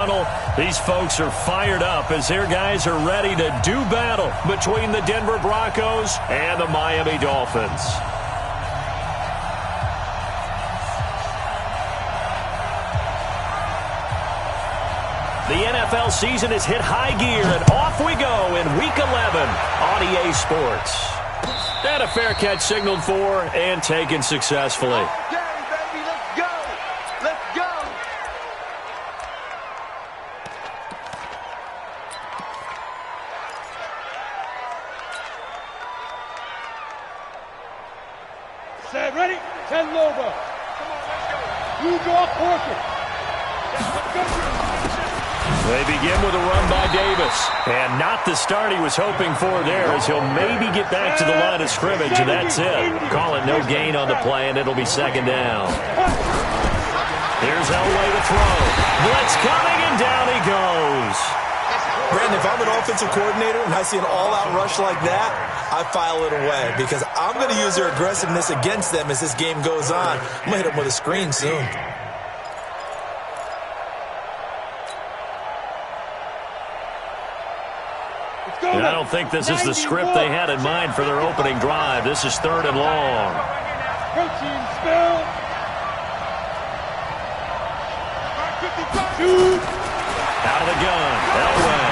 These folks are fired up as their guys are ready to do battle between the Denver Broncos and the Miami Dolphins. The NFL season has hit high gear, and off we go in Week 11 on EA Sports. And a fair catch signaled for and taken successfully. Set, ready? 10 Lobo. You draw portion. They begin with a run by Davis. And not the start he was hoping for there, as he'll maybe get back to the line of scrimmage, and that's it. Call it no gain on the play, and it'll be second down. Here's Elway to throw. Blitz coming, and down he goes. Brandon, if I'm an offensive coordinator and I see an all-out rush like that, I file it away because I'm going to use their aggressiveness against them as this game goes on. I'm going to hit them with a screen soon. And I don't think this is the script they had in mind for their opening drive. This is 3rd and long. Out of the gun, Elway.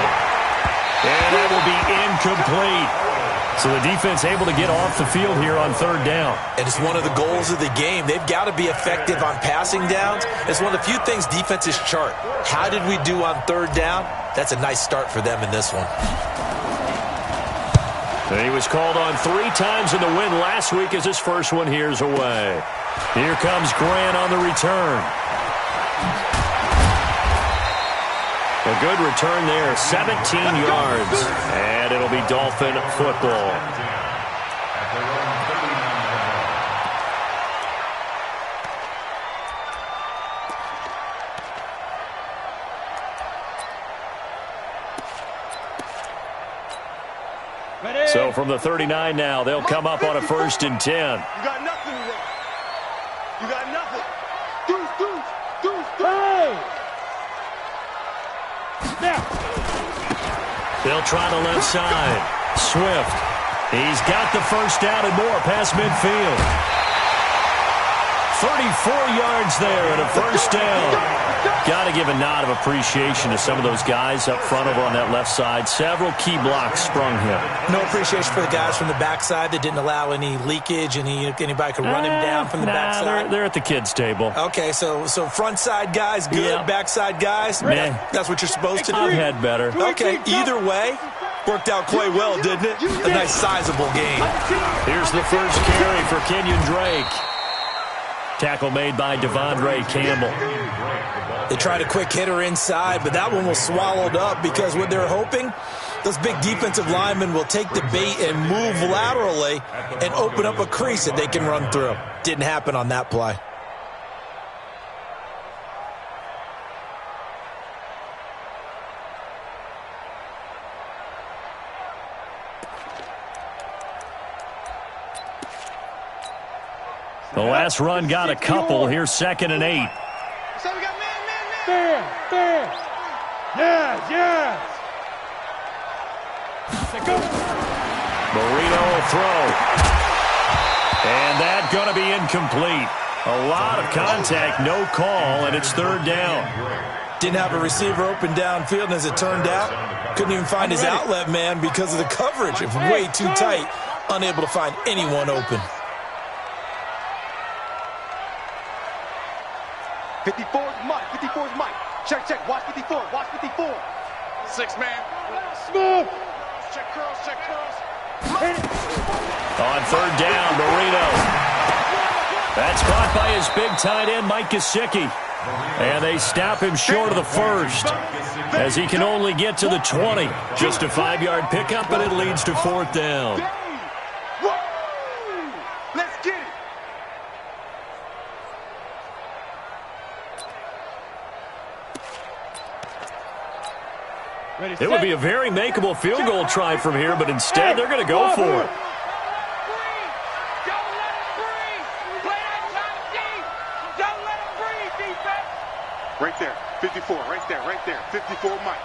And that will be incomplete. So the defense able to get off the field here on 3rd down. And it's one of the goals of the game. They've got to be effective on passing downs. It's one of the few things defenses chart. How did we do on 3rd down? That's a nice start for them in this one. And he was called on 3 times in the win last week as his first one here's away. Here comes Grant on the return. A good return there, 17 yards. And it'll be Dolphin football. So from the 39 now, they'll come up on a 1st and 10. You got nothing to work. You got nothing. Deuce. Hey! Now. They'll try the left side. Swift. He's got the first down and more past midfield. 34 yards there and a first down. Got to give a nod of appreciation to some of those guys up front over on that left side. Several key blocks sprung here. No appreciation for the guys from the backside that didn't allow any leakage, anybody could run him down from the backside. They're at the kids' table. Okay, so front side guys good, yeah. Backside guys, that's what you're supposed to do. I've had better. Okay, either way, worked out quite well, didn't it? A nice sizable game. Here's the first carry for Kenyon Drake. Tackle made by Devondre Campbell. They tried a quick hitter inside, but that one was swallowed up because what they're hoping, those big defensive linemen will take the bait and move laterally and open up a crease that they can run through. Didn't happen on that play. The last run got a couple. Here's 2nd and 8. So we got man. Yes. Marino will throw. And that going to be incomplete. A lot of contact, no call, and it's 3rd down. Didn't have a receiver open downfield, and as it turned out, couldn't even find his outlet man because of the coverage. It was way too tight, unable to find anyone open. 54 is Mike. Check. Watch 54. 6 man. Smooth. Check curls. On 3rd down, Marino. That's caught by his big tight end, Mike Gesicki. And they stop him short of the first as he can only get to the 20. Just a 5-yard pickup, and it leads to 4th down. Let's get it. It would be a very makeable field goal try from here, but instead they're going to go for it. Right there, 54, right there. 54 Mike.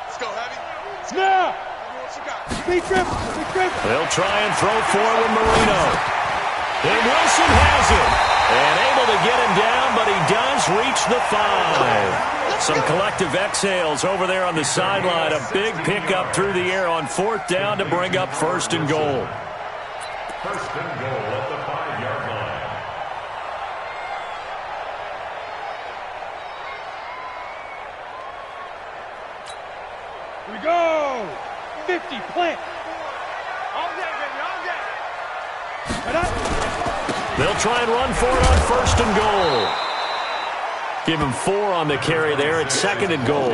Let's go, Heavy. Now! What you got? Big trip! Big trip! They'll try and throw forward Marino. And Wilson has it. And able to get him down, but he does reach the 5. Some collective exhales over there on the sideline. A big pickup through the air on 4th down to bring up 1st and goal. 1st and goal at the 5-yard line. Here we go! 50, plant! All day, baby, all day. Right up! They'll try and run for it on 1st and goal. Give him 4 on the carry there. It's 2nd and goal.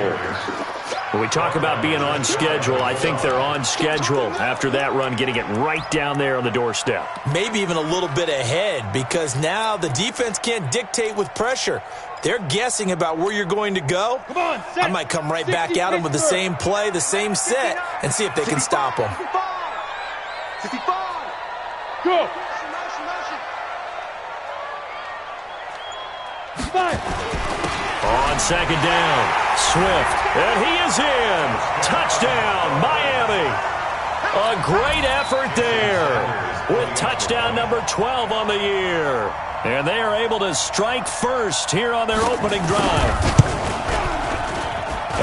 When we talk about being on schedule, I think they're on schedule after that run, getting it right down there on the doorstep. Maybe even a little bit ahead, because now the defense can't dictate with pressure. They're guessing about where you're going to go. Come on, set. I might come right back at them with the same play, the same set, and see if they can stop them. 55. Go! Motion, motion. 5! On 2nd down, Swift, and he is in. Touchdown, Miami. A great effort there with touchdown number 12 on the year. And they are able to strike first here on their opening drive.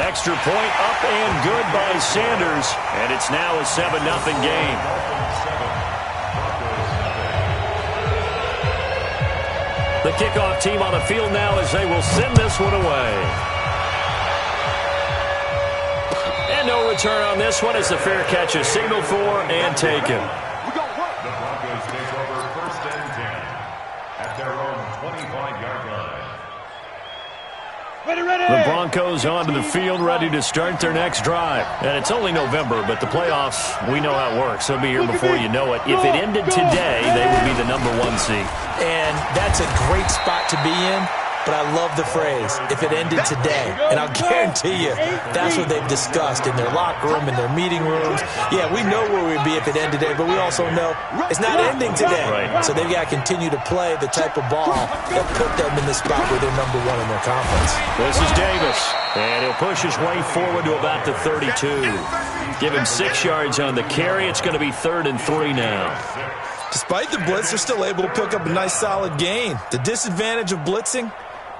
Extra point up and good by Sanders, and it's now a 7-0 game. The kickoff team on the field now as they will send this one away. And no return on this one as the fair catch is signaled for and taken. We go work. The Broncos take over 1st and 10 at their own 25-yard line. Ready, ready! The Broncos onto the field, ready to start their next drive. And it's only November, but the playoffs, we know how it works. They'll be here before you know it. If it ended today, they would be the number 1 seed. And that's a great spot to be in, but I love the phrase, if it ended today. And I'll guarantee you, that's what they've discussed in their locker room, in their meeting rooms. Yeah, we know where we'd be if it ended today, but we also know it's not ending today. Right. So they've got to continue to play the type of ball that put them in the spot where they're number 1 in their conference. This is Davis, and he'll push his way forward to about the 32. Give him 6 yards on the carry. It's going to be 3rd and 3 now. Despite the blitz, they're still able to pick up a nice solid gain. The disadvantage of blitzing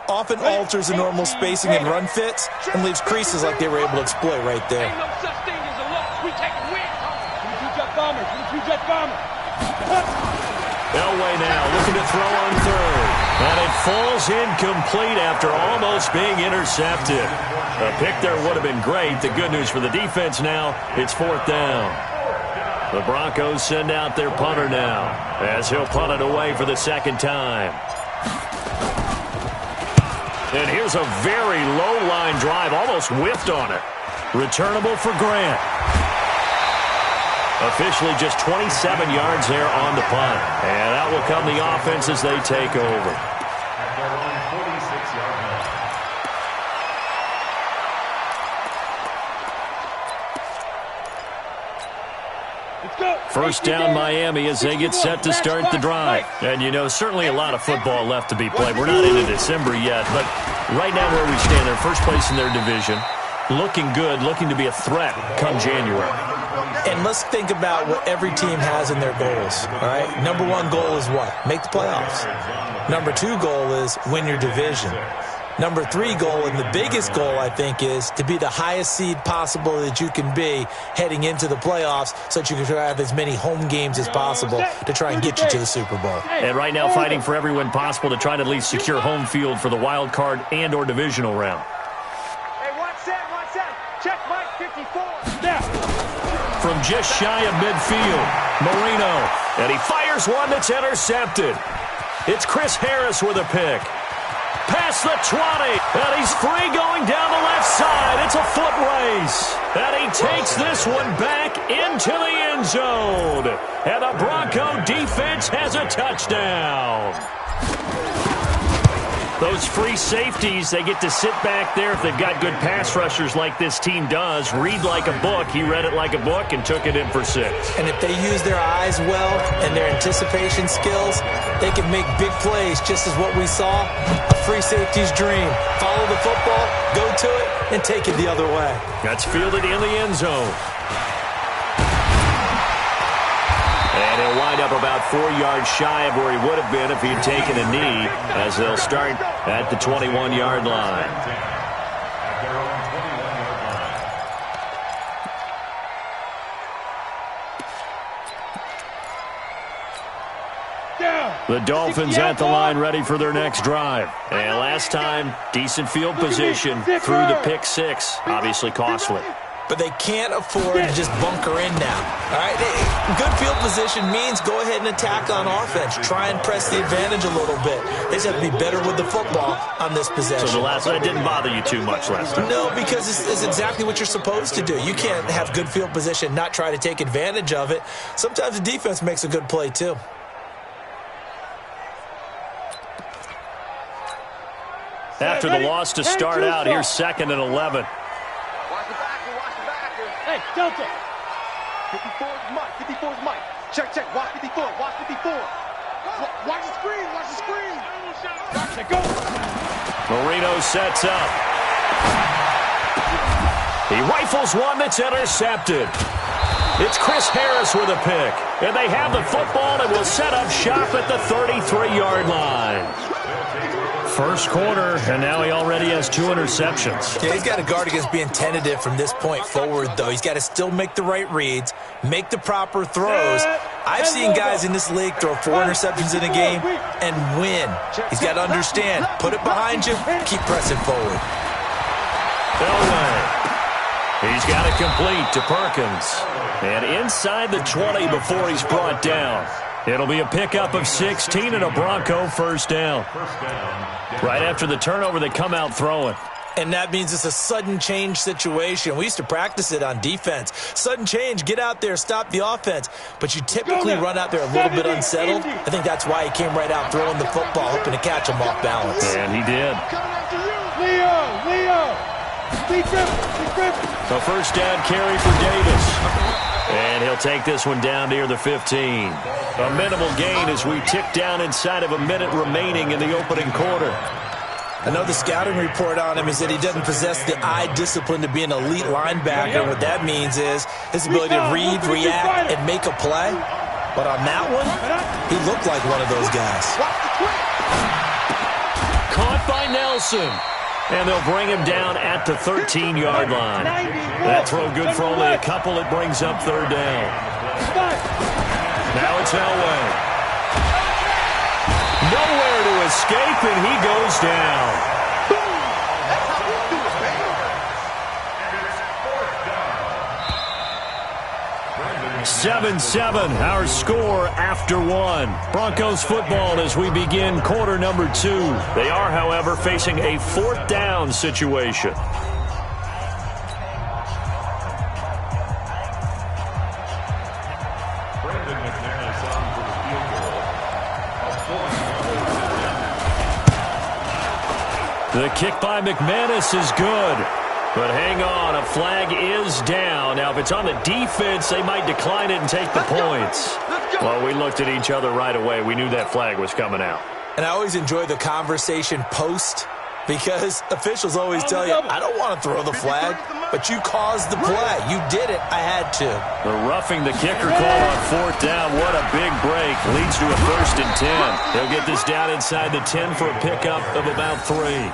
often alters the normal spacing and run fits and leaves creases like they were able to exploit right there. Ain't no such thing as a loss. We take a win. 22 jet bombers. 22 jet bombers. Elway now looking to throw on 3rd. And it falls incomplete after almost being intercepted. A pick there would have been great. The good news for the defense now, it's 4th down. The Broncos send out their punter now as he'll punt it away for the 2nd time. And here's a very low line drive, almost whiffed on it. Returnable for Grant. Officially just 27 yards there on the punt. And that will come the offense as they take over. At their own 46-yard line. Let's go! 1st down Miami as they get set to start the drive. And, you know, certainly a lot of football left to be played. We're not into December yet, but right now where we stand, they're first place in their division. Looking good, looking to be a threat come January. And let's think about what every team has in their goals, all right? Number 1 goal is what? Make the playoffs. Number 2 goal is win your division. Number 3 goal, and the biggest goal, I think, is to be the highest seed possible that you can be heading into the playoffs so that you can have as many home games as possible to try and get you to the Super Bowl. And right now fighting for every win possible to try to at least secure home field for the wild card and or divisional round. Hey, one set. Check Mike 54. Now! From just shy of midfield, Marino. And he fires one that's intercepted. It's Chris Harris with a pick. Past the 20, and he's free going down the left side. It's a foot race, and he takes this one back into the end zone. And the Bronco defense has a touchdown. Those free safeties, they get to sit back there if they've got good pass rushers like this team does. Read like a book. He read it like a book and took it in for 6. And if they use their eyes well and their anticipation skills, they can make big plays, just as what we saw. A free safety's dream. Follow the football, go to it, and take it the other way. That's fielded in the end zone. And he'll wind up about 4 yards shy of where he would have been if he had taken a knee, as they'll start at the 21-yard line. At their own 21-yard line. The Dolphins at the line ready for their next drive. And last time, decent field position through the pick 6. Obviously costly. But they can't afford to just bunker in now. All right, good field position means go ahead and attack on offense. Try and press the advantage a little bit. They just have to be better with the football on this possession. So that didn't bother you too much last time? No, because it's exactly what you're supposed to do. You can't have good field position, not try to take advantage of it. Sometimes the defense makes a good play too. After the loss to start out, here's 2nd and 11. Hey, Delta. 54 is Mike. 54 is Mike. Check. Watch 54. Watch 54. Watch the screen. Watch the screen. Gotcha, go. Marino sets up. He rifles one that's intercepted. It's Chris Harris with a pick. And they have the football and will set up shop at the 33-yard line. First quarter, and now he already has 2 interceptions. Yeah, he's got to guard against being tentative from this point forward, though. He's got to still make the right reads, make the proper throws. I've seen guys in this league throw 4 interceptions in a game and win. He's got to understand, put it behind you, keep pressing forward. Elway. He's got it complete to Perkins. And inside the 20 before he's brought down. It'll be a pickup of 16 and a Bronco first down. Right after the turnover, they come out throwing. And that means it's a sudden change situation. We used to practice it on defense. Sudden change, get out there, stop the offense. But you typically run out there a little bit unsettled. I think that's why he came right out throwing the football, hoping to catch him off balance. And he did. Leo. The first down carry for Davis. And he'll take this one down near the 15. A minimal gain as we tick down inside of a minute remaining in the opening quarter. I know the scouting report on him is that he doesn't possess the eye discipline to be an elite linebacker. What that means is his ability to read, react, and make a play. But on that one, he looked like one of those guys. Caught by Nelson. And they'll bring him down at the 13-yard line. That throw good for only a couple. It brings up 3rd down. Now it's Elway. Nowhere to escape, and he goes down. 7-7, our score after 1. Broncos football as we begin quarter number 2. They are, however, facing a 4th down situation. The kick by McManus is good. But hang on, a flag is down. Now, if it's on the defense, they might decline it and take the points. Well, we looked at each other right away. We knew that flag was coming out. And I always enjoy the conversation post because officials always tell you, I don't want to throw the flag, but you caused the play. You did it. I had to. The roughing the kicker call on 4th down. What a big break. Leads to a 1st and 10. They'll get this down inside the 10 for a pickup of about 3.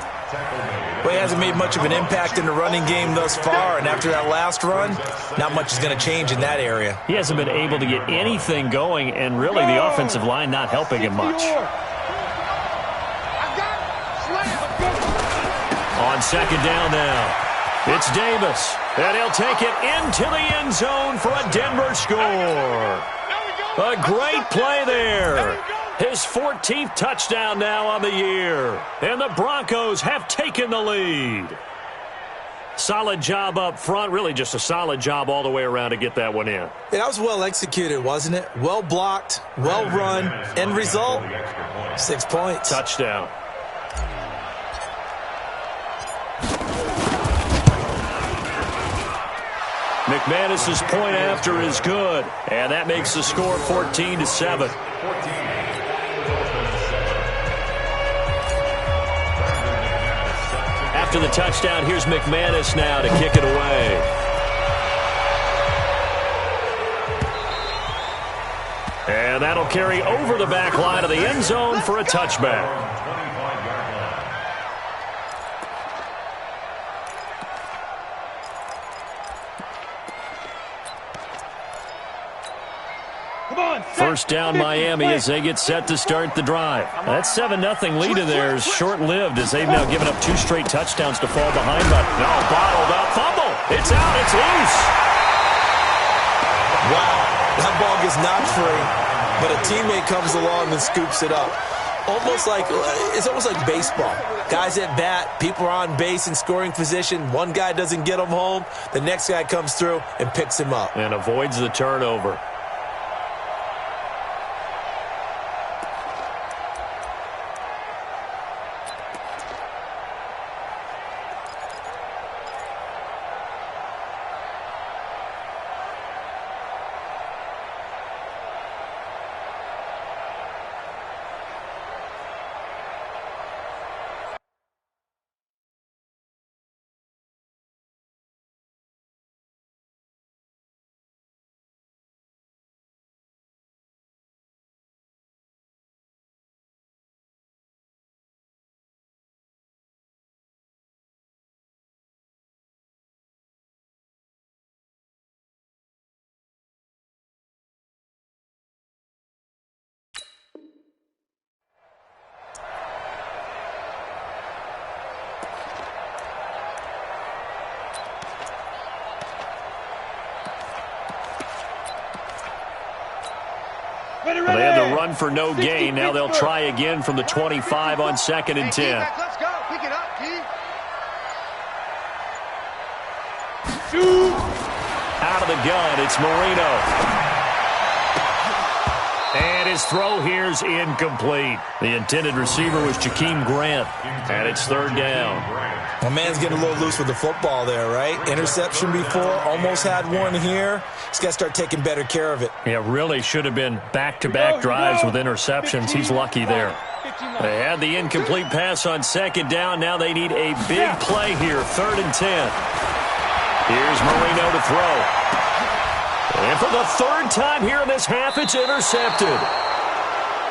Well, he hasn't made much of an impact in the running game thus far, and after that last run, not much is going to change in that area. He hasn't been able to get anything going, and really the offensive line not helping him much. On 2nd down now, it's Davis, and he'll take it into the end zone for a Denver score. A great play there. His 14th touchdown now on the year. And the Broncos have taken the lead. Solid job up front. Really just a solid job all the way around to get that one in. Yeah, that was well executed, wasn't it? Well blocked, well run. End result, 6 points. Touchdown. McManus's point after is good, and that makes the score 14-7. After the touchdown, here's McManus now to kick it away. And that'll carry over the back line of the end zone for a touchback. First down Miami as they get set to start the drive. That 7-0 lead of theirs short-lived as they've now given up 2 straight touchdowns to fall behind. But no, bottled up. Fumble. It's out. It's loose. Wow. That ball gets knocked free, but a teammate comes along and scoops it up. It's almost like baseball. Guys at bat, people are on base in scoring position. One guy doesn't get him home. The next guy comes through and picks him up. And avoids the turnover. Well, they had to run for no gain. Now they'll try again from the 25 on 2nd and 10. Let's go. Pick it up, Key. Out of the gun, it's Marino. And his throw here's incomplete. The intended receiver was Jakeem Grant. And it's 3rd down. My man's getting a little loose with the football there, right? Interception before, almost had one here. He's got to start taking better care of it. Yeah, really should have been back-to-back drives with interceptions. He's lucky there. They had the incomplete pass on 2nd down. Now they need a big play here, 3rd and 10. Here's Marino to throw. And for the 3rd time here in this half, it's intercepted.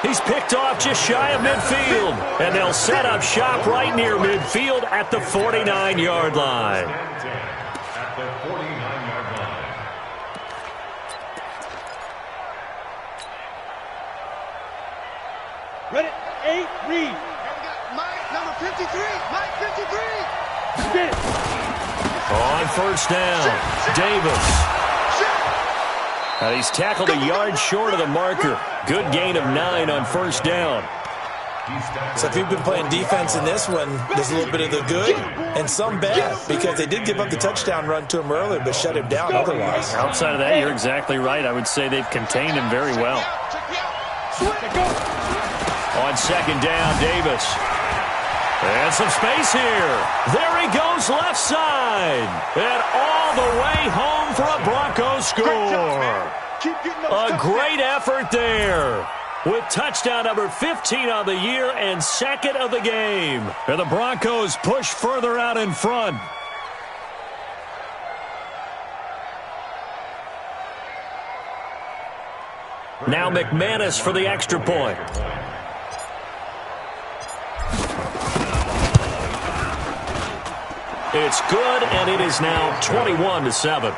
He's picked off just shy of midfield. And they'll set up shop right near midfield at the 49-yard line. At the 49-yard line. Ready? 8, read. Mike, number 53. Mike, 53. Get it. On 1st down, Davis. He's tackled a yard short of the marker. Good gain of 9 on 1st down. So if you've been playing defense in this one, there's a little bit of the good and some bad, because they did give up the touchdown run to him earlier but shut him down otherwise. Outside of that, you're exactly right. I would say they've contained him very well. On 2nd down, Davis. And some space here. There he goes left side. And all the way home for a Broncos score. A great effort there. With touchdown number 15 on the year and 2nd of the game. And the Broncos push further out in front. Now McManus for the extra point. It's good, and it is now 21-7.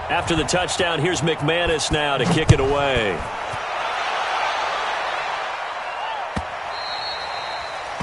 After the touchdown, here's McManus now to kick it away.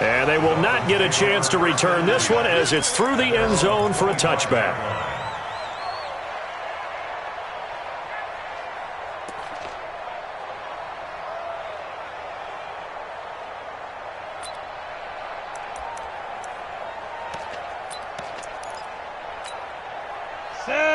And they will not get a chance to return this one as it's through the end zone for a touchback.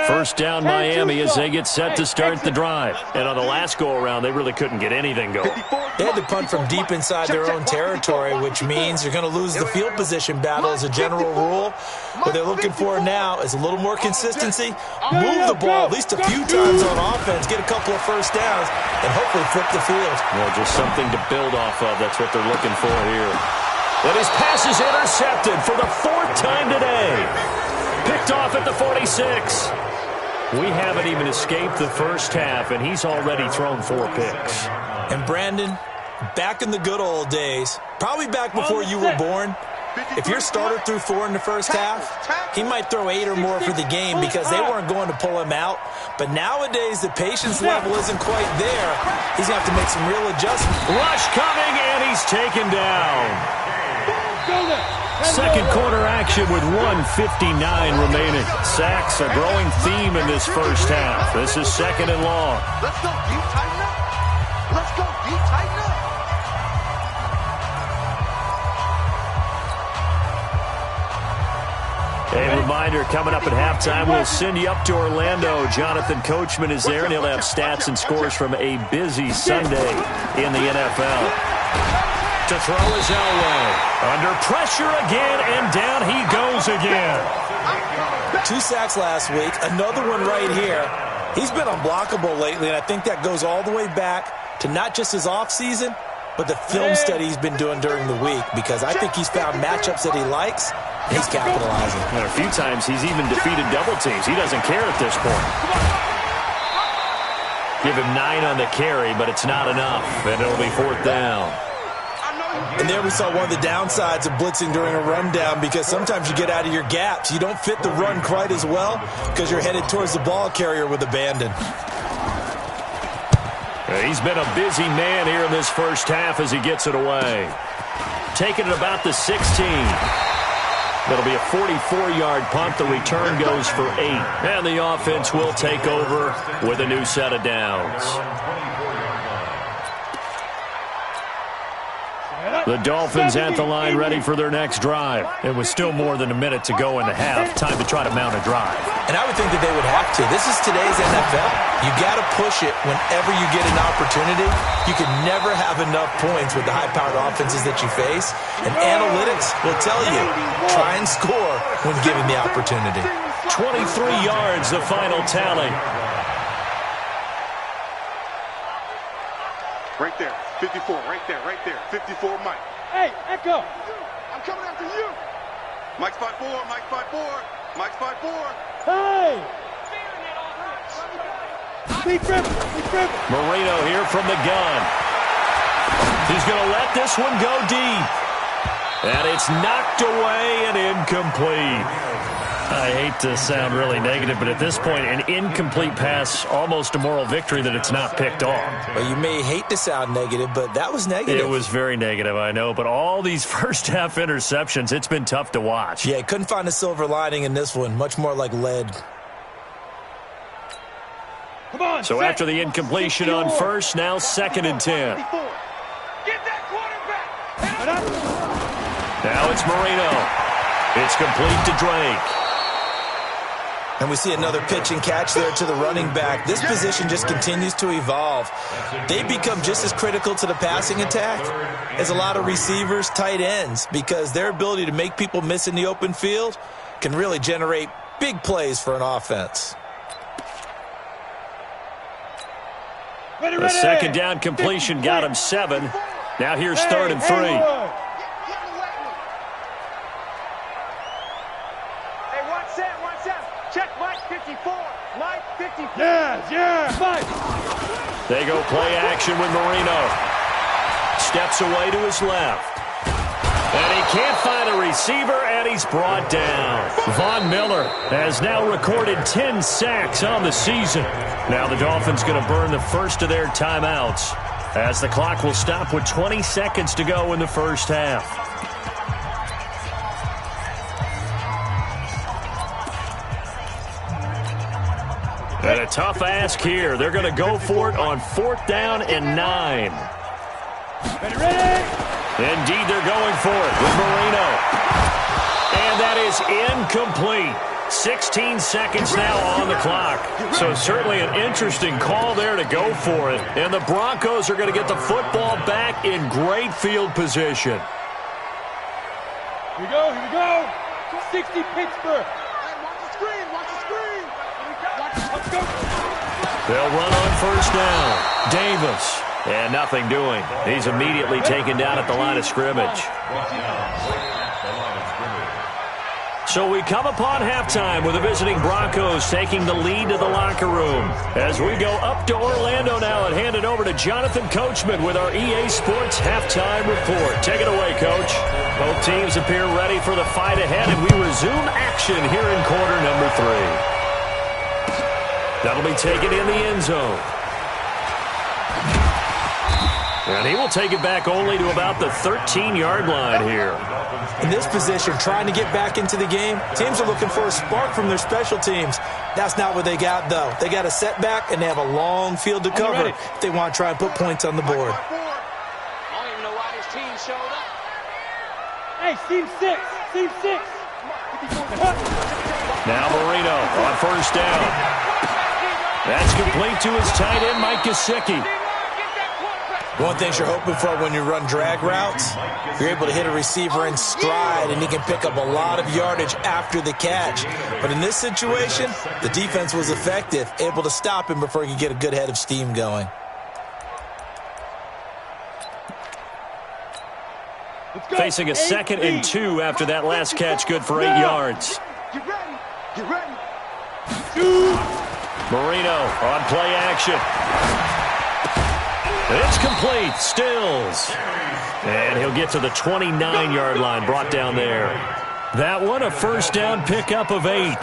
First down Miami as they get set to start the drive. And on the last go-around, they really couldn't get anything going. They had to punt from deep inside their own territory, which means you're going to lose the field position battle as a general rule. What they're looking for now is a little more consistency, move the ball at least a few times on offense, get a couple of first downs, and hopefully flip the field. Well, just something to build off of. That's what they're looking for here. And his pass is intercepted for the 4th time today. Picked off at the 46. We haven't even escaped the first half, and he's already thrown 4 picks. And Brandon, back in the good old days, probably back before you were born, if your starter threw 4 in the first half, he might throw 8 or more for the game because they weren't going to pull him out. But nowadays, the patience level isn't quite there. He's going to have to make some real adjustments. Rush coming, and he's taken down. Second quarter action with 1:59 remaining. Sacks a growing theme in this first half. This is 2nd and long. Let's go, deep, tighten up. Let's go, deep, tighten up. A reminder, coming up at halftime, we'll send you up to Orlando. Jonathan Coachman is there, and he'll have stats and scores from a busy Sunday in the NFL. To throw is Elway. Under pressure again, and down he goes again. 2 sacks last week, another one right here. He's been unblockable lately, and I think that goes all the way back to not just his offseason, but the film study he's been doing during the week, because I think he's found matchups that he likes, and he's capitalizing. And a few times he's even defeated double teams. He doesn't care at this point. Give him 9 on the carry, but it's not enough, and it'll be 4th down. And there we saw one of the downsides of blitzing during a rundown, because sometimes you get out of your gaps. You don't fit the run quite as well because you're headed towards the ball carrier with abandon. He's been a busy man here in this first half as he gets it away. Taking it about the 16. That'll be a 44-yard punt. The return goes for 8. And the offense will take over with a new set of downs. The Dolphins at the line ready for their next drive. It was still more than a minute to go in the half. Time to try to mount a drive. And I would think that they would have to. This is today's NFL. You got to push it whenever you get an opportunity. You can never have enough points with the high-powered offenses that you face. And analytics will tell you, try and score when given the opportunity. 23 yards, the final tally. Right there, 54, right there, 54, Mike. Hey, Echo. I'm coming after you. Mike spot 4, Mike spot 4, Mike spot 4. Hey. Deep dribble, deep dribble. Marino here from the gun. He's going to let this one go deep. And it's knocked away and incomplete. I hate to sound really negative, but at this point, an incomplete pass, almost a moral victory that it's not picked off. Well, you may hate to sound negative, but that was negative. It was very negative, I know, but all these first-half interceptions, it's been tough to watch. Yeah, couldn't find a silver lining in this one, much more like lead. Come on, so after the incompletion on first, now 2nd and 10. Get that quarterback. Now it's Marino. It's complete to Drake. And we see another pitch and catch there to the running back. This position just continues to evolve. They become just as critical to the passing attack as a lot of receivers, tight ends, because their ability to make people miss in the open field can really generate big plays for an offense. The second down completion got him 7. Now here's 3rd and 3. Check Mike 54. Mike 54. Yeah, Mike. They go play action with Marino. Steps away to his left. And he can't find a receiver, and he's brought down. Von Miller has now recorded 10 sacks on the season. Now the Dolphins going to burn the first of their timeouts as the clock will stop with 20 seconds to go in the first half. And a tough ask here. They're going to go for it on 4th down and 9. Ready? Indeed, they're going for it with Marino. And that is incomplete. 16 seconds now on the clock. So certainly an interesting call there to go for it. And the Broncos are going to get the football back in great field position. Here we go, here we go. 60 Pittsburgh. Watch the screen, watch the screen. Let's go. They'll run on 1st down. Davis. And nothing doing. He's immediately taken down at the line of scrimmage. So we come upon halftime with the visiting Broncos taking the lead to the locker room. As we go up to Orlando now and hand it over to Jonathan Coachman with our EA Sports Halftime Report. Take it away, Coach. Both teams appear ready for the fight ahead, and we resume action here in quarter number 3. That'll be taken in the end zone. And he will take it back only to about the 13-yard line here. In this position, trying to get back into the game, teams are looking for a spark from their special teams. That's not what they got, though. They got a setback, and they have a long field to cover if they want to try and put points on the board. I don't even know why this team showed up. Hey, Team 6. Team 6. Now Marino on 1st down. That's complete to his tight end, Mike Gesicki. One thing you're hoping for when you run drag routes, you're able to hit a receiver in stride, and he can pick up a lot of yardage after the catch. But in this situation, the defense was effective, able to stop him before he could get a good head of steam going. Facing a 2nd and 2 after that last catch, good for 8 yards. Get ready, get ready. Marino on play action. It's complete. Stills. And he'll get to the 29-yard line, brought down there. That one, a 1st down pickup of 8.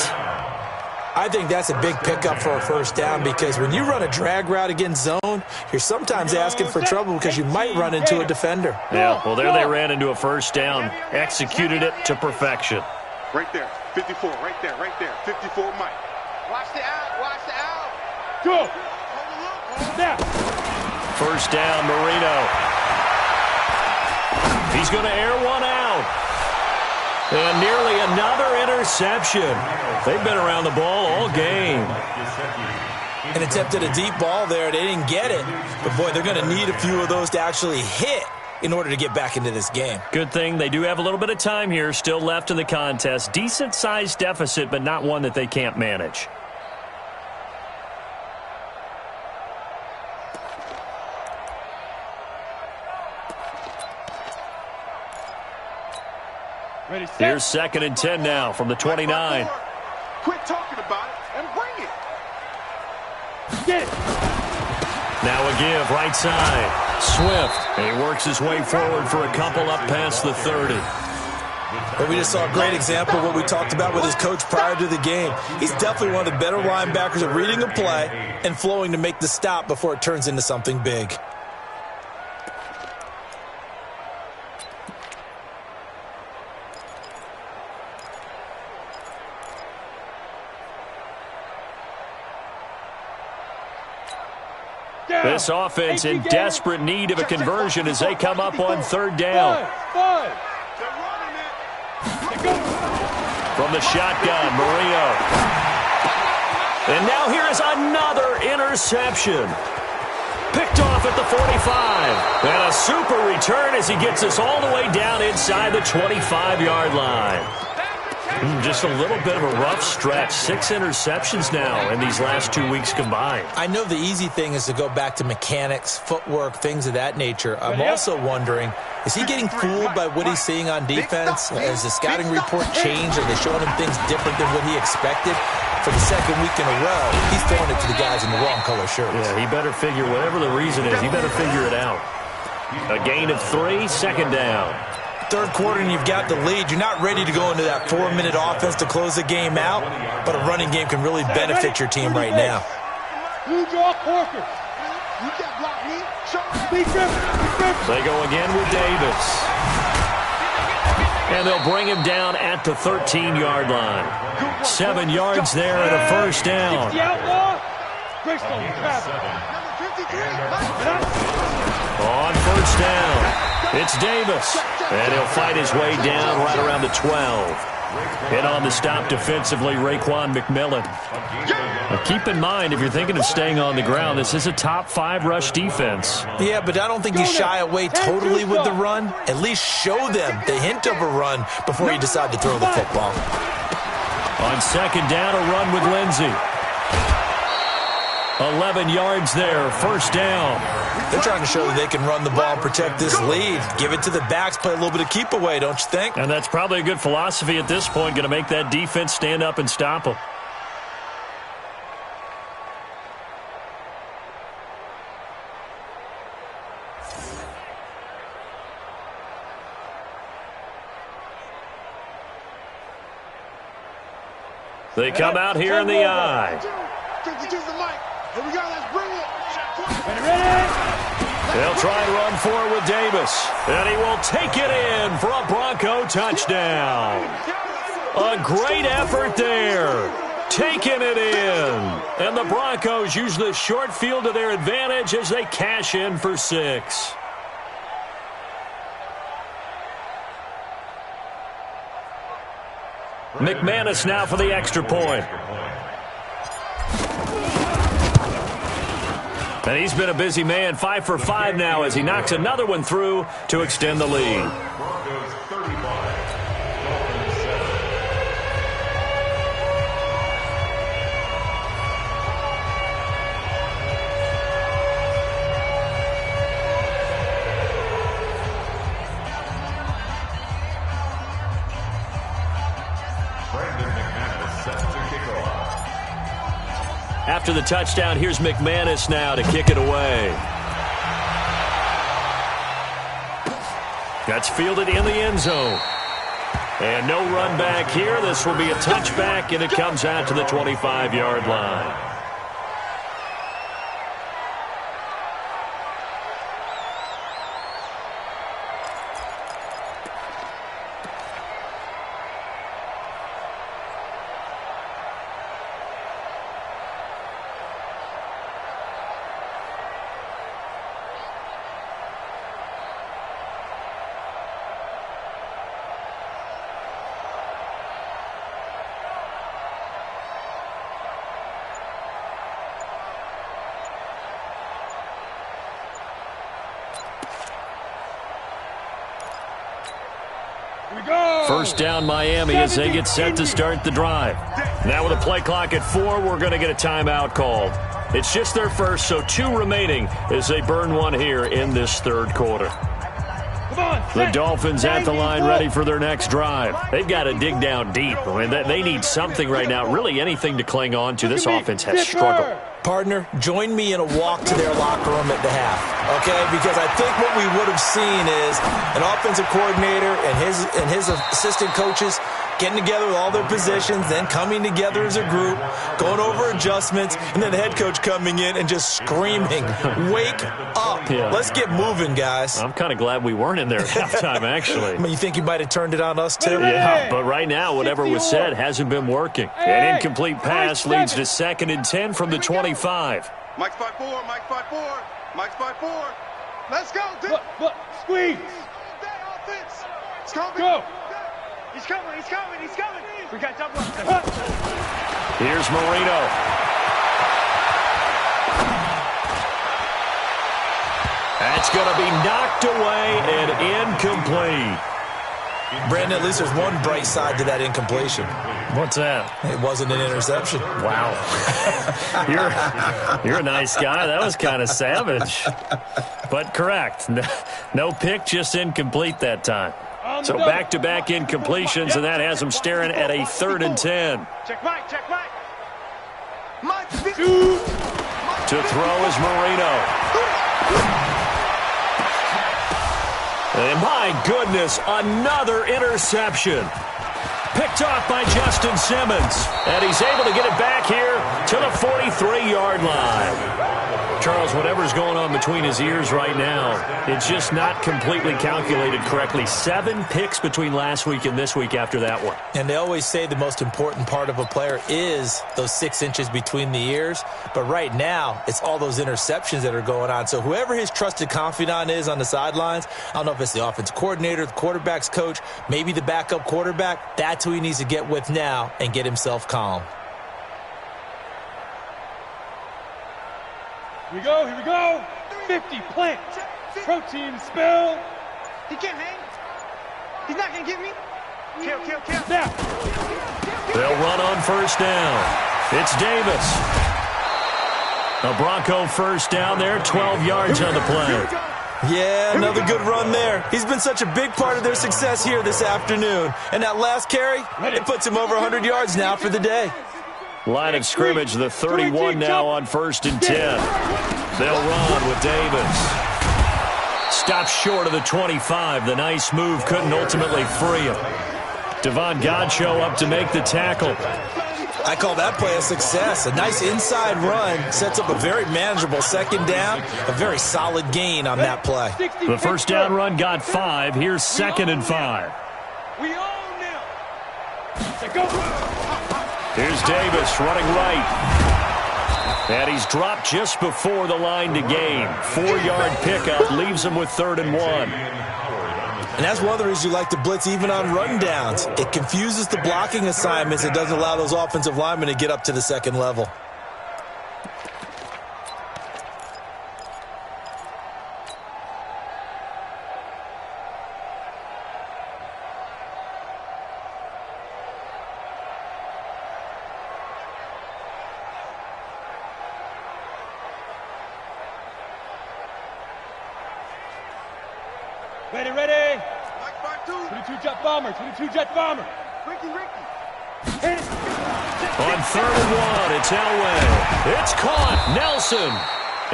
I think that's a big pickup for a 1st down because when you run a drag route against zone, you're sometimes asking for trouble because you might run into a defender. Yeah, well, there they ran into a 1st down. Executed it to perfection. Right there, 54, right there, 54, Mike. Watch the out, watch the out. Go. Now. 1st down, Marino. He's going to air one out. And nearly another interception. They've been around the ball all game. And attempted a deep ball there. They didn't get it. But, boy, they're going to need a few of those to actually hit in order to get back into this game. Good thing they do have a little bit of time here still left in the contest. Decent-sized deficit, but not one that they can't manage. Ready, set. Here's 2nd and 10 now from the 29. Quit talking about it and bring it. Get it. Now a give, right side. Swift. And he works his way forward for a couple up past the 30. But we just saw a great example of what we talked about with his coach prior to the game. He's definitely one of the better linebackers at reading a play and flowing to make the stop before it turns into something big. This offense in desperate need of a conversion as they come up on 3rd down. From the shotgun, Marino. And now here is another interception. Picked off at the 45. And a super return as he gets us all the way down inside the 25-yard line. Just a little bit of a rough stretch. 6 interceptions now in these last 2 weeks combined. I know the easy thing is to go back to mechanics, footwork, things of that nature. I'm also wondering, is he getting fooled by what he's seeing on defense? Has the scouting report changed? Are they showing him things different than what he expected? For the 2nd week in a row, he's throwing it to the guys in the wrong color shirts. Yeah, he better figure, whatever the reason is, he better figure it out. A gain of 3, 2nd down. 3rd quarter and you've got the lead. You're not ready to go into that 4-minute offense to close the game out, but a running game can really benefit your team right now. You draw Corker. You can't block me. They go again with Davis. And they'll bring him down at the 13-yard line. 7 yards there and a 1st down. On first down, it's Davis. And he'll fight his way down right around the 12. And on the stop defensively, Raekwon McMillan. Now keep in mind, if you're thinking of staying on the ground, this is a top 5 rush defense. Yeah, but I don't think you shy away totally with the run. At least show them the hint of a run before you decide to throw the football. On second down, a run with Lindsey. 11 yards there, first down. They're trying to show that they can run the ball and protect this lead. Give it to the backs, play a little bit of keep away, don't you think? And that's probably a good philosophy at this point, going to make that defense stand up and stop them. They come out here in the eye. They'll try and run for it with Davis. And he will take it in for a Bronco touchdown. A great effort there. Taking it in. And the Broncos use the short field to their advantage as they cash in for 6. McManus now for the extra point. And he's been a busy man, 5 for 5 now as he knocks another one through to extend the lead. Broncos 35, Dolphins 7. After the touchdown, here's McManus now to kick it away. That's fielded in the end zone. And no run back here. This will be a touchback, and it comes out to the 25-yard line. First down, Miami, as they get set to start the drive. Now with a play clock at 4, we're going to get a timeout called. It's just their first, so 2 remaining as they burn one here in this third quarter. The Dolphins at the line ready for their next drive. They've got to dig down deep. I mean, they need something right now, really anything to cling on to. This offense has struggled. Partner, join me in a walk to their locker room at the half, okay? Because I think what we would have seen is an offensive coordinator and his assistant coaches getting together with all their positions, then coming together as a group, going over adjustments, and then the head coach coming in and just screaming, wake up. Yeah. Let's get moving, guys. I'm kind of glad we weren't in there at halftime, actually. I mean, you think you might have turned it on us, too? Yeah, but right now, whatever was said hasn't been working. An incomplete pass leads to 2nd and 10 from the 25. Mike's 5-4, Mike's 5-4, Mike's 5-4. Let's go, dude. Look, squeeze. Offense. It's coming. Go. He's coming, he's coming, he's coming. We got double. Here's Marino. That's going to be knocked away and incomplete. Brandon, at least there's one bright side to that incompletion. What's that? It wasn't an interception. Wow. You're a nice guy. That was kind of savage. But correct. No pick, just incomplete that time. So back-to-back incompletions, and that has them staring at a 3rd and 10. Check Mike, check Mike. Mike, To throw is Marino. And my goodness, another interception. Picked off by Justin Simmons. And he's able to get it back here to the 43-yard line. Charles, whatever's going on between his ears right now, it's just not completely calculated correctly. 7 picks between last week and this week after that one. And they always say the most important part of a player is those 6 inches between the ears. But right now, it's all those interceptions that are going on. So whoever his trusted confidant is on the sidelines, I don't know if it's the offensive coordinator, the quarterback's coach, maybe the backup quarterback, that's who he needs to get with now and get himself calm. Here we go, here we go. 50, plant. Protein, spill. He can't hang. He's not going to get me. Kill. Now. They'll run on first down. It's Davis. A Bronco first down there, 12 yards on the play. Yeah, another good run there. He's been such a big part of their success here this afternoon. And that last carry, it puts him over 100 yards now for the day. Line of scrimmage, the 31 now on 1st and 10. They'll run with Davis. Stops short of the 25. The nice move couldn't ultimately free him. Devon Godchaux up to make the tackle. I call that play a success. A nice inside run sets up a very manageable second down. A very solid gain on that play. The first down run got 5. Here's 2nd and 5. We own them. Go. Here's Davis running right. And he's dropped just before the line to gain. 4-yard pickup leaves him with 3rd and 1. And that's one of the reasons you like to blitz even on run downs. It confuses the blocking assignments. It doesn't allow those offensive linemen to get up to the second level. Ready. 22 jet bomber. Ricky. On 3rd and 1, it's Elway. It's caught. Nelson.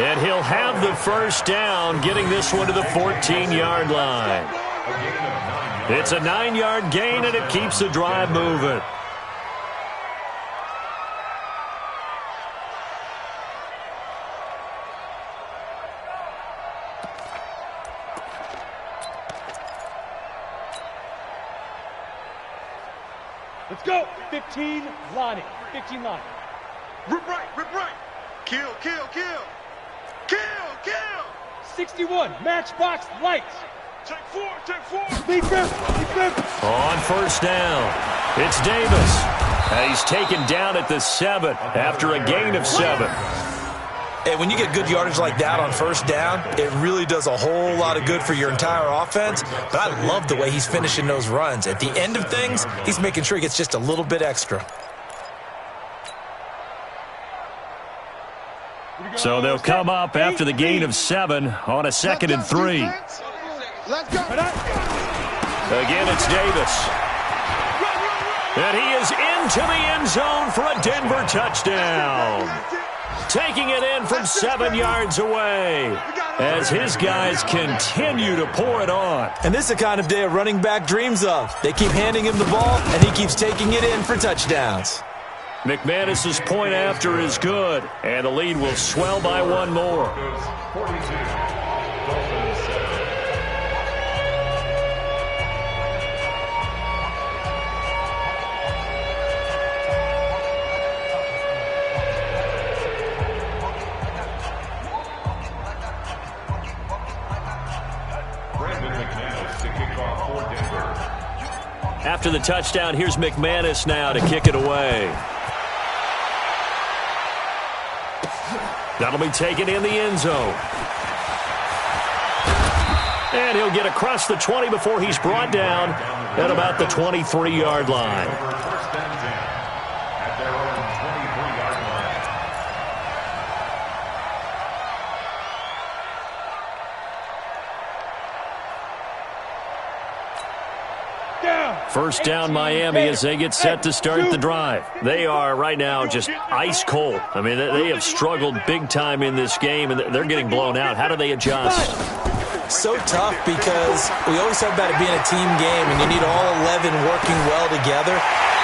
And he'll have the first down, getting this one to the 14-yard line. It's a 9-yard gain, and it keeps the drive moving. Let's go. 15 line. Rip right. Kill. 61, matchbox lights. Take four. Lead grip. On first down, it's Davis. And he's taken down at the 7 after a gain of 7. And when you get good yardage like that on first down, it really does a whole lot of good for your entire offense. But I love the way he's finishing those runs. At the end of things, he's making sure he gets just a little bit extra. So they'll come up after the gain of 7 on a 2nd and 3. Let's go. Again, it's Davis. And he is into the end zone for a Denver touchdown. Taking it in from 7 yards away as his guys continue to pour it on. And this is the kind of day a running back dreams of. They keep handing him the ball, and he keeps taking it in for touchdowns. McManus's point after is good, and the lead will swell by 1 more. 42. After the touchdown, here's McManus now to kick it away. That'll be taken in the end zone. And he'll get across the 20 before he's brought down at about the 23-yard line. First and 10 at their own 23-yard line. First down Miami as they get set to start the drive. They are right now just ice cold. I mean, they have struggled big time in this game, and they're getting blown out. How do they adjust? So tough because we always talk about it being a team game, and you need all 11 working well together.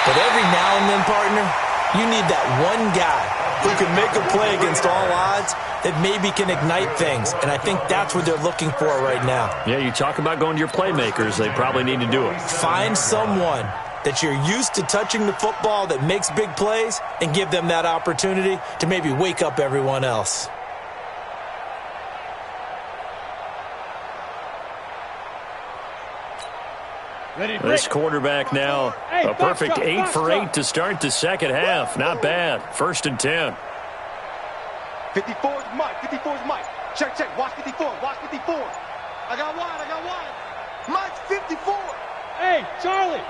But every now and then, partner, you need that one guy who can make a play against all odds that maybe can ignite things. And I think that's what they're looking for right now. Yeah, you talk about going to your playmakers. They probably need to do it. Find someone that you're used to touching the football that makes big plays and give them that opportunity to maybe wake up everyone else. This quarterback now, a perfect 8 for 8 to start the second half. Not bad. 1st and 10. 54 is Mike. 54 is Mike. Check, check. Watch 54. Watch 54. I got wide. Mike's 54. Hey, Charlie.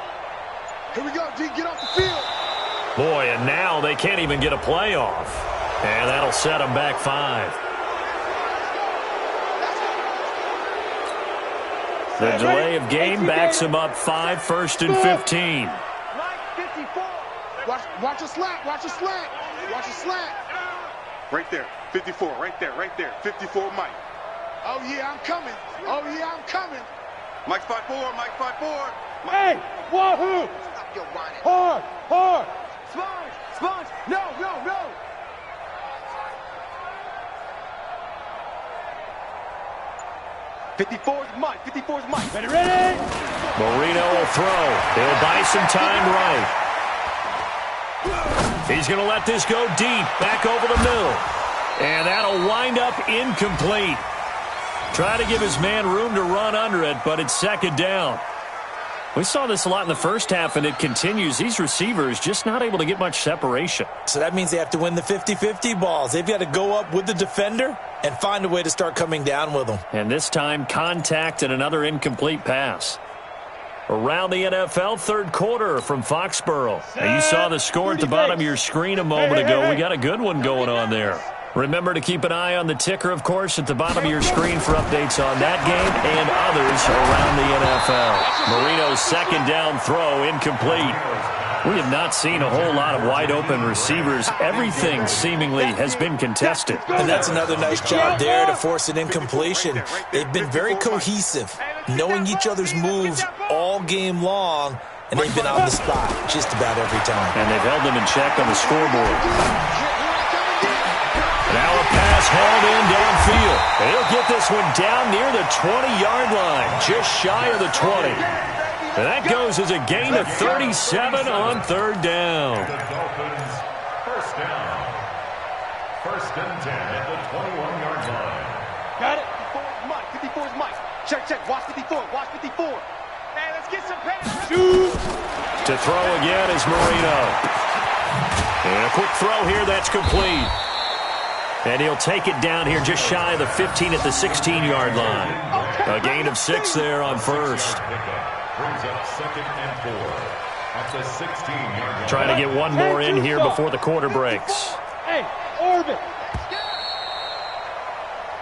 Here we go, G. Get off the field. Boy, and now they can't even get a play off. And that'll set them back 5. The delay of game backs him up 5, 1st and 15. Mike, 54. Watch a slant. Watch a slant. Watch a slant. Right there. 54. Right there. 54, Mike. Oh, yeah, I'm coming. Mike's 5'4". Mike 5'4". Hey, wahoo! Stop your whining. Hard. Sponge. No. 54 is Mike. Ready? Marino will throw. He'll buy some time right. He's going to let this go deep, back over the middle. And that'll wind up incomplete. Try to give his man room to run under it, but it's 2nd down. We saw this a lot in the first half, and it continues. These receivers just not able to get much separation. So that means they have to win the 50-50 balls. They've got to go up with the defender and find a way to start coming down with them. And this time, contact and another incomplete pass. Around the NFL, 3rd quarter from Foxborough. Now, you saw the score at the bottom of your screen a moment ago. We got a good one going on there. Remember to keep an eye on the ticker, of course, at the bottom of your screen for updates on that game and others around the NFL. Marino's 2nd down throw incomplete. We have not seen a whole lot of wide-open receivers. Everything seemingly has been contested. And that's another nice job there to force an incompletion. They've been very cohesive, knowing each other's moves all game long, and they've been on the spot just about every time. And they've held them in check on the scoreboard. Now a pass hauled in downfield. He'll get this one down near the 20-yard line, just shy of the 20. And that goes as a gain of 37 on 3rd down. The Dolphins, 1st down. 1st and 10 at the 21-yard line. Got it. 54 is Mike. Check. Watch 54. Hey, let's get some pass. Shoot. To throw again is Marino. And a quick throw here, that's complete. And he'll take it down here just shy of the 15 at the 16-yard line. A gain of 6 there on 1st. Brings up 2nd and 4 at the 16-yard line. Trying to get one more in here before the quarter breaks. Hey, orbit.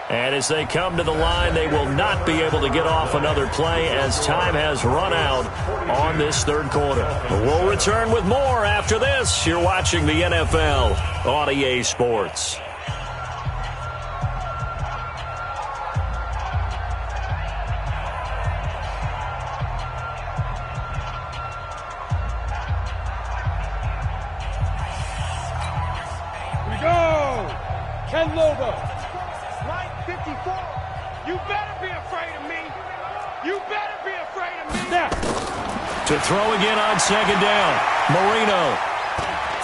And as they come to the line, they will not be able to get off another play as time has run out on this 3rd quarter. We'll return with more after this. You're watching the NFL on EA Sports. Ken Lobo. Mike, 54. You better be afraid of me. Now. To throw again on 2nd down. Marino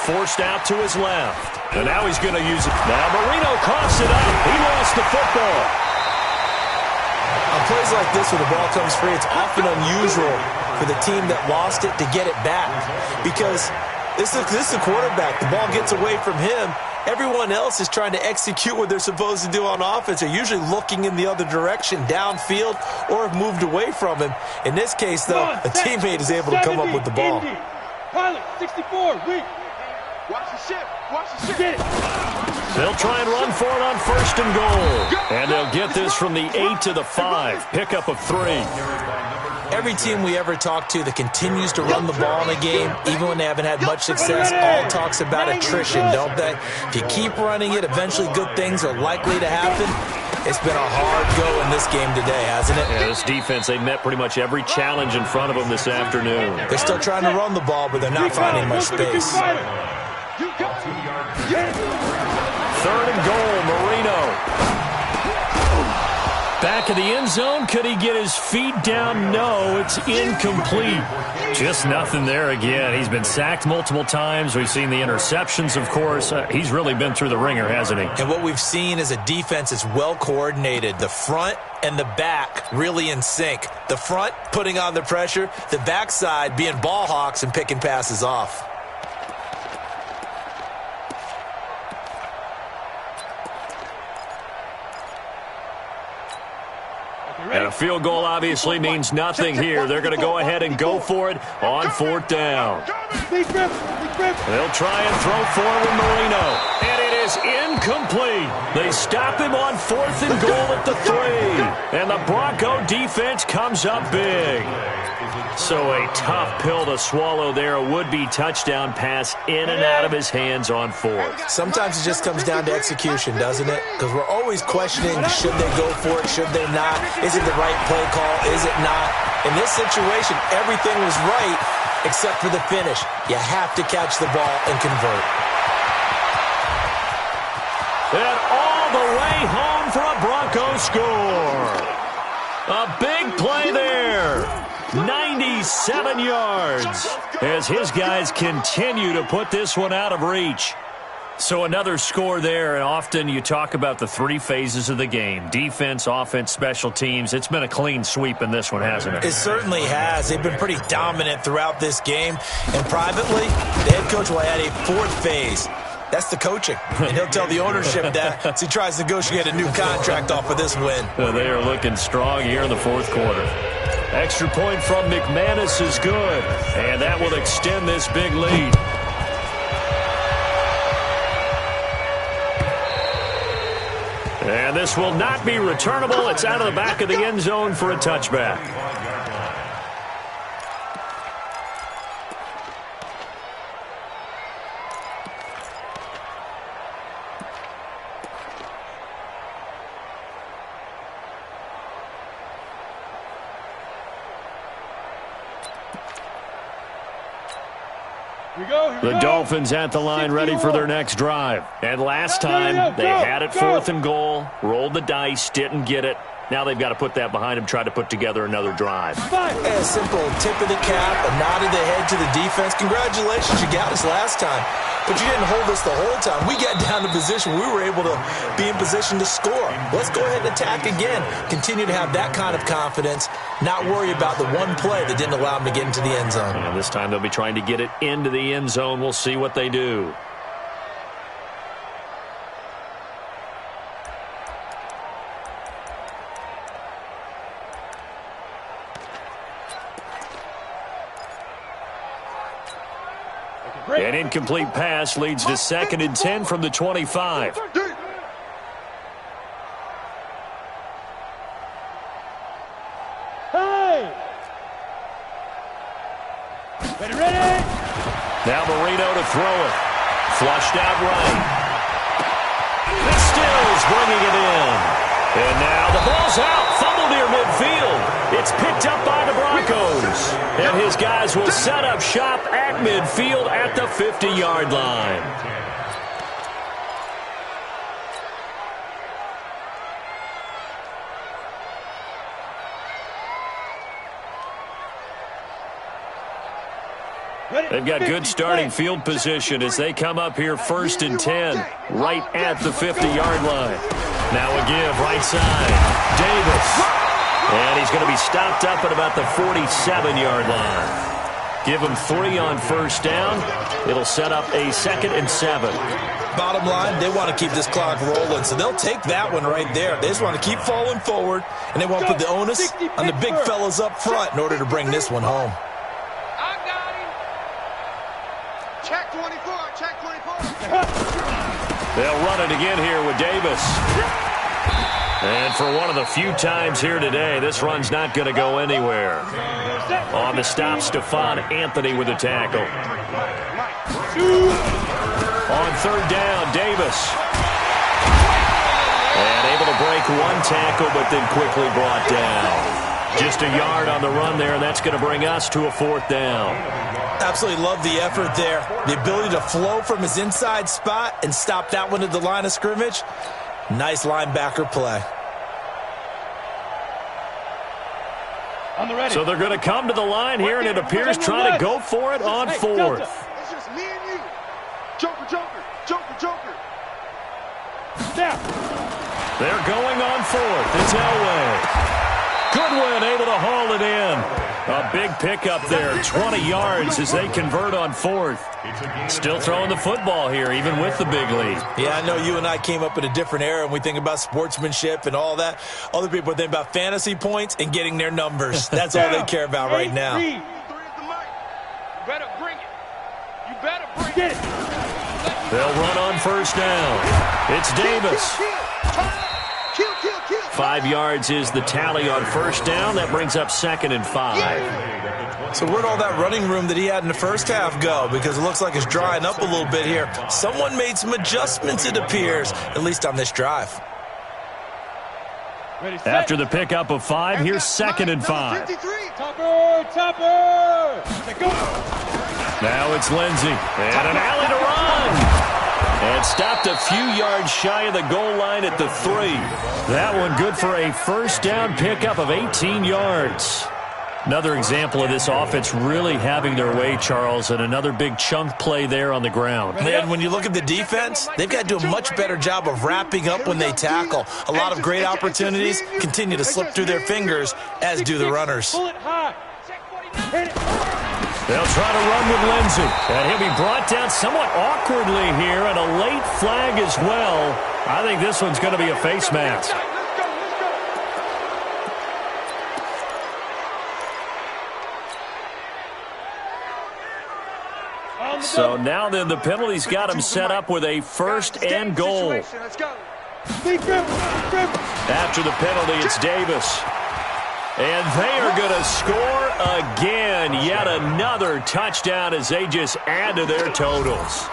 forced out to his left. And now he's going to use it. Now Marino coughs it up. He lost the football. On plays like this where the ball comes free, it's often unusual for the team that lost it to get it back. Because this is a quarterback. The ball gets away from him. Everyone else is trying to execute what they're supposed to do on offense. They're usually looking in the other direction, downfield, or have moved away from him. In this case, though, a teammate is able to come up with the ball. Pilot, 64, weak. Watch the ship. Get it. They'll try and run for it on 1st and goal. And they'll get this from the 8 to the 5. Pickup of 3. Every team we ever talk to that continues to run the ball in a game, even when they haven't had much success, all talks about attrition, don't they? If you keep running it, eventually good things are likely to happen. It's been a hard go in this game today, hasn't it? Yeah, this defense, they met pretty much every challenge in front of them this afternoon. They're still trying to run the ball, but they're not finding much space. You got it. 2-yard. Third and goal, Marino. Back of the end zone. Could he get his feet down? No, it's incomplete. Just nothing there again. He's been sacked multiple times. We've seen the interceptions, of course. He's really been through the ringer, hasn't he? And what we've seen is a defense that's well coordinated. The front and the back really in sync. The front putting on the pressure. The backside being ball hawks and picking passes off. And a field goal obviously means nothing here. They're going to go ahead and go for it on fourth down. They'll try and throw forward Marino. And it is incomplete. They stop him on fourth and goal at the 3. And the Bronco defense comes up big. So a tough pill to swallow there. A would-be touchdown pass in and out of his hands on fourth. Sometimes it just comes down to execution, doesn't it? Because we're always questioning, should they go for it, should they not? Is it the right play call? Is it not? In this situation, everything was right except for the finish. You have to catch the ball and convert. And all the way home for a Bronco score. A big play there. 97 yards as his guys continue to put this one out of reach. So another score there, and often you talk about the 3 phases of the game. Defense, offense, special teams. It's been a clean sweep in this one, hasn't it? It certainly has. They've been pretty dominant throughout this game. And privately, the head coach will add a 4th phase. That's the coaching. And he'll tell the ownership that as he tries to negotiate a new contract off of this win. They are looking strong here in the 4th quarter. Extra point from McManus is good, and that will extend this big lead. And this will not be returnable. It's out of the back of the end zone for a touchback. The Dolphins at the line ready for their next drive. And last time they had it 4th and goal, rolled the dice, didn't get it. Now they've got to put that behind them, try to put together another drive. A simple tip of the cap, a nod of the head to the defense. Congratulations, you got us last time. But you didn't hold us the whole time. We got down to position. We were able to be in position to score. Let's go ahead and attack again. Continue to have that kind of confidence. Not worry about the one play that didn't allow them to get into the end zone. And this time they'll be trying to get it into the end zone. We'll see what they do. An incomplete pass leads to 2nd and 10 from the 25. Hey! Ready? Now Marino to throw it. Flushed out right. Stills bringing it in. And now the ball's out. Fumble near midfield. It's picked up by the Broncos. And his guys will set up shop at midfield at the 50-yard line. They've got good starting field position as they come up here 1st and 10, right at the 50-yard line. Now a give right side. Davis. And he's going to be stopped up at about the 47-yard line. Give him 3 on 1st down. It'll set up a 2nd and 7. Bottom line, they want to keep this clock rolling, so they'll take that one right there. They just want to keep falling forward, and they want to put the onus on the big fellas up front in order to bring this one home. I got him. Check 24. Check 24. They'll run it again here with Davis. And for one of the few times here today, this run's not going to go anywhere. On the stop, Stephon Anthony with a tackle. On 3rd down, Davis. And able to break one tackle, but then quickly brought down. Just a yard on the run there, and that's going to bring us to a 4th down. Absolutely love the effort there. The ability to flow from his inside spot and stop that one at the line of scrimmage. Nice linebacker play. So they're going to come to the line here, and it appears trying to go for it on 4th. It's just me and you. Joker, Joker, Joker, Joker. Now. They're going on 4th. It's Elway. Goodwin able to haul it in. A big pickup there, 20 yards as they convert on 4th. Still throwing the football here, even with the big lead. Yeah, I know you and I came up in a different era, and we think about sportsmanship and all that. Other people think about fantasy points and getting their numbers. That's all they care about right now. You better bring it. You better bring it. They'll run on 1st down. It's Davis. 5 yards is the tally on 1st down. That brings up 2nd and 5. So where'd all that running room that he had in the first half go? Because it looks like it's drying up a little bit here. Someone made some adjustments, it appears, at least on this drive. After the pickup of 5, here's 2nd and 5. Topper! Now it's Lindsey. And an alley to run. And stopped a few yards shy of the goal line at the 3. That one good for a 1st down pickup of 18 yards. Another example of this offense really having their way, Charles, and another big chunk play there on the ground. Man, when you look at the defense, they've got to do a much better job of wrapping up when they tackle. A lot of great opportunities continue to slip through their fingers, as do the runners. They'll try to run with Lindsey. And he'll be brought down somewhat awkwardly here, and a late flag as well. I think this one's going to be a face mask. So now then the penalty's got him set up with a 1st and goal. After the penalty, it's Davis. And they are going to score again. Yet another touchdown as they just add to their totals.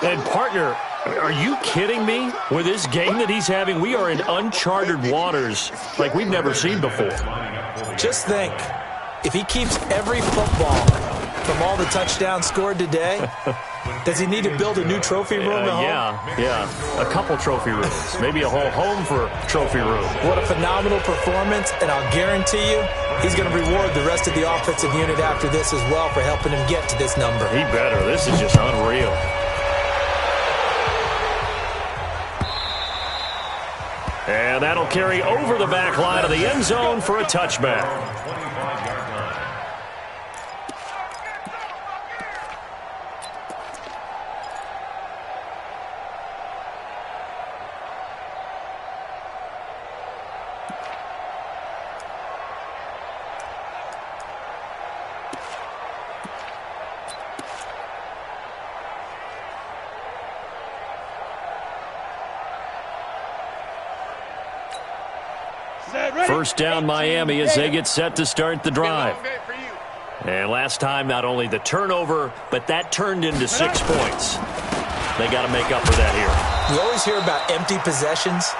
And, partner, are you kidding me? With this game that he's having, we are in uncharted waters like we've never seen before. Just think, if he keeps every football from all the touchdowns scored today, does he need to build a new trophy room at home? Yeah. A couple trophy rooms. Maybe a whole home for trophy room. What a phenomenal performance, and I'll guarantee you he's going to reward the rest of the offensive unit after this as well for helping him get to this number. He better. This is just unreal. And that'll carry over the back line of the end zone for a touchback. First down Miami as they get set to start the drive. And last time, not only the turnover, but that turned into 6 points. They got to make up for that here. You always hear about empty possessions,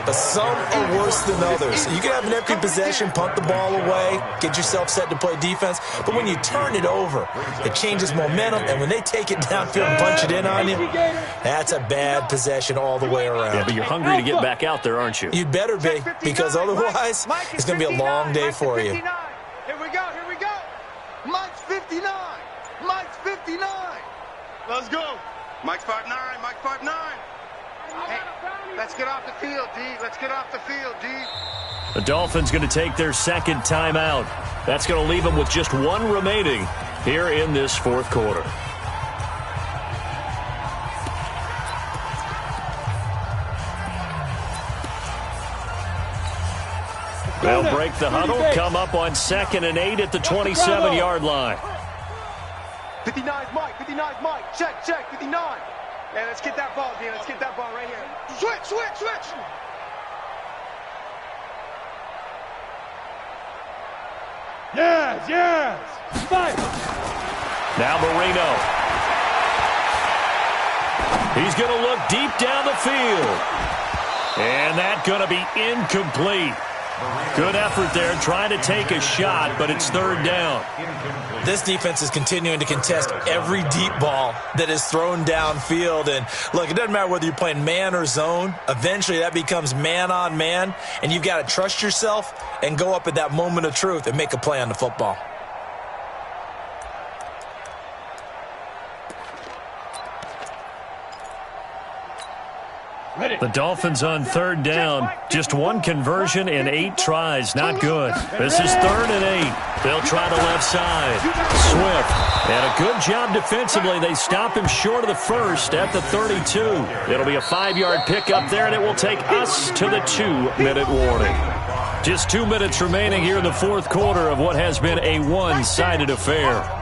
but some are worse than others. You can have an empty possession, punt the ball away, get yourself set to play defense, but when you turn it over, it changes momentum, and when they take it downfield and punch it in on you, that's a bad possession all the way around. Yeah, but you're hungry to get back out there, aren't you? You'd better be, because otherwise, it's going to be a long day for you. Here we go. Mike's 59. Mike's 59. Let's go. Mike's 5'9", Mike's 5'9". Hey, let's get off the field, D. Let's get off the field, D. The Dolphins going to take their second timeout. That's going to leave them with just one remaining here in this fourth quarter. They'll break the huddle, come up on 2nd and 8 at the 27-yard line. 59's Mike, 59's Mike. Check, 59. Hey, let's get that ball, D. Let's get that ball right here. Switch. Yes. Fight. Now Marino. He's going to look deep down the field. And that's going to be incomplete. Good effort there, trying to take a shot, but it's third down. This defense is continuing to contest every deep ball that is thrown downfield. And, look, it doesn't matter whether you're playing man or zone. Eventually, that becomes man on man, and you've got to trust yourself and go up at that moment of truth and make a play on the football. The Dolphins on third down. Just one conversion in 8 tries. Not good. This is 3rd and 8. They'll try the left side. Swift. And a good job defensively. They stop him short of the first at the 32. It'll be a 5-yard pickup there, and it will take us to the 2-minute warning. Just 2 minutes remaining here in the fourth quarter of what has been a one-sided affair.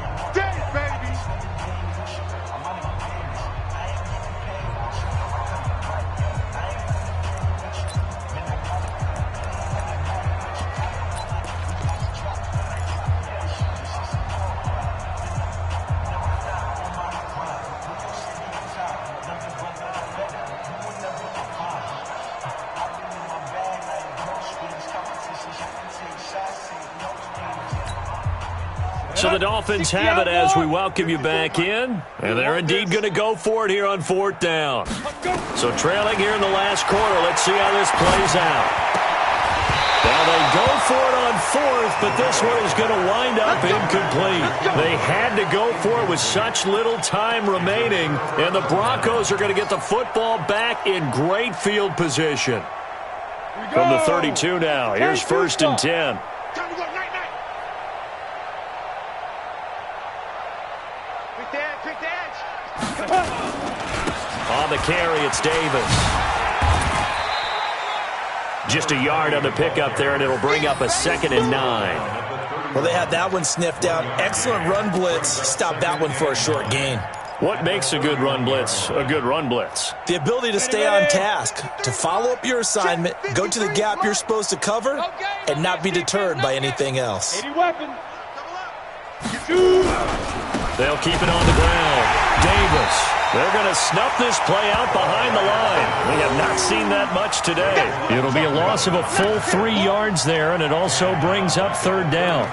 So the Dolphins have it as we welcome you back in. And they're indeed going to go for it here on 4th down. So trailing here in the last quarter. Let's see how this plays out. Now they go for it on 4th, but this one is going to wind up incomplete. They had to go for it with such little time remaining. And the Broncos are going to get the football back in great field position. From the 32 now. Here's 1st and 10. On the carry, it's Davis. Just a yard on the pickup there, and it'll bring up a 2nd and 9. Well, they had that one sniffed out. Excellent run blitz. Stop that one for a short gain. What makes a good run blitz a good run blitz? The ability to stay on task, to follow up your assignment, go to the gap you're supposed to cover, and not be deterred by anything else. They'll keep it on the ground. Davis. They're going to snuff this play out behind the line. We have not seen that much today. It'll be a loss of a full 3 yards there, and it also brings up 3rd down.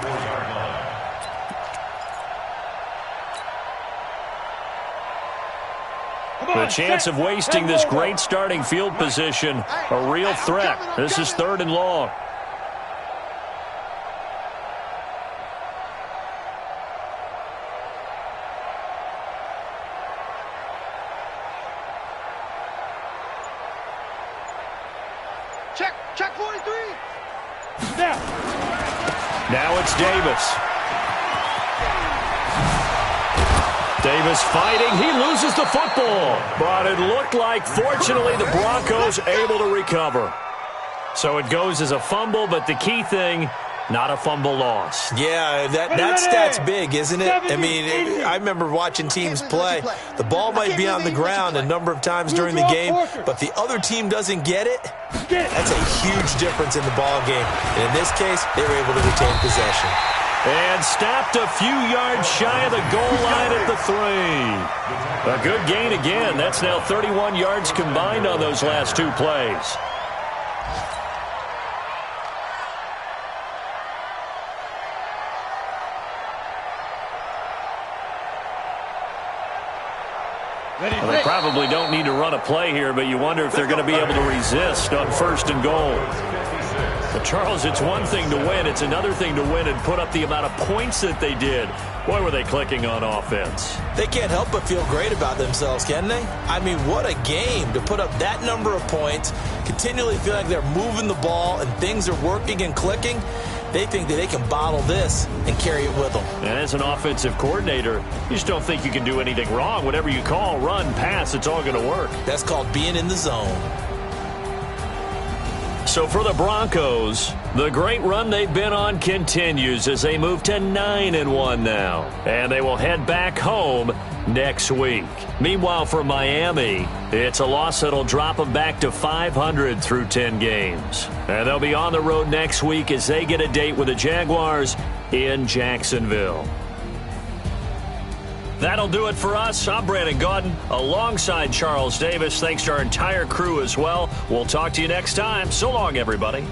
The chance of wasting this great starting field position, a real threat. This is 3rd and long. Check 43. Now it's Davis. Davis fighting. He loses the football. But it looked like, fortunately, the Broncos able to recover. So it goes as a fumble, but the key thing, not a fumble loss. Yeah, that stat's big, isn't it? I mean, I remember watching teams play. The ball might be on the ground a number of times during the game, but the other team doesn't get it. That's a huge difference in the ball game. And in this case, they were able to retain possession. And stopped a few yards shy of the goal line at the 3. A good gain again. That's now 31 yards combined on those last 2 plays. Well, they probably don't need to run a play here, but you wonder if they're going to be able to resist on 1st and goal. But, Charles, it's one thing to win. It's another thing to win and put up the amount of points that they did. Boy, were they clicking on offense. They can't help but feel great about themselves, can they? I mean, what a game to put up that number of points, continually feel like they're moving the ball and things are working and clicking. They think that they can bottle this and carry it with them. And as an offensive coordinator, you just don't think you can do anything wrong. Whatever you call, run, pass, it's all going to work. That's called being in the zone. So for the Broncos, the great run they've been on continues as they move to 9-1 now. And they will head back home next week. Meanwhile, for Miami, it's a loss that'll drop them back to 500 through 10 games. And they'll be on the road next week as they get a date with the Jaguars in Jacksonville. That'll do it for us. I'm Brandon Gaudin alongside Charles Davis. Thanks to our entire crew as well. We'll talk to you next time. So long, everybody.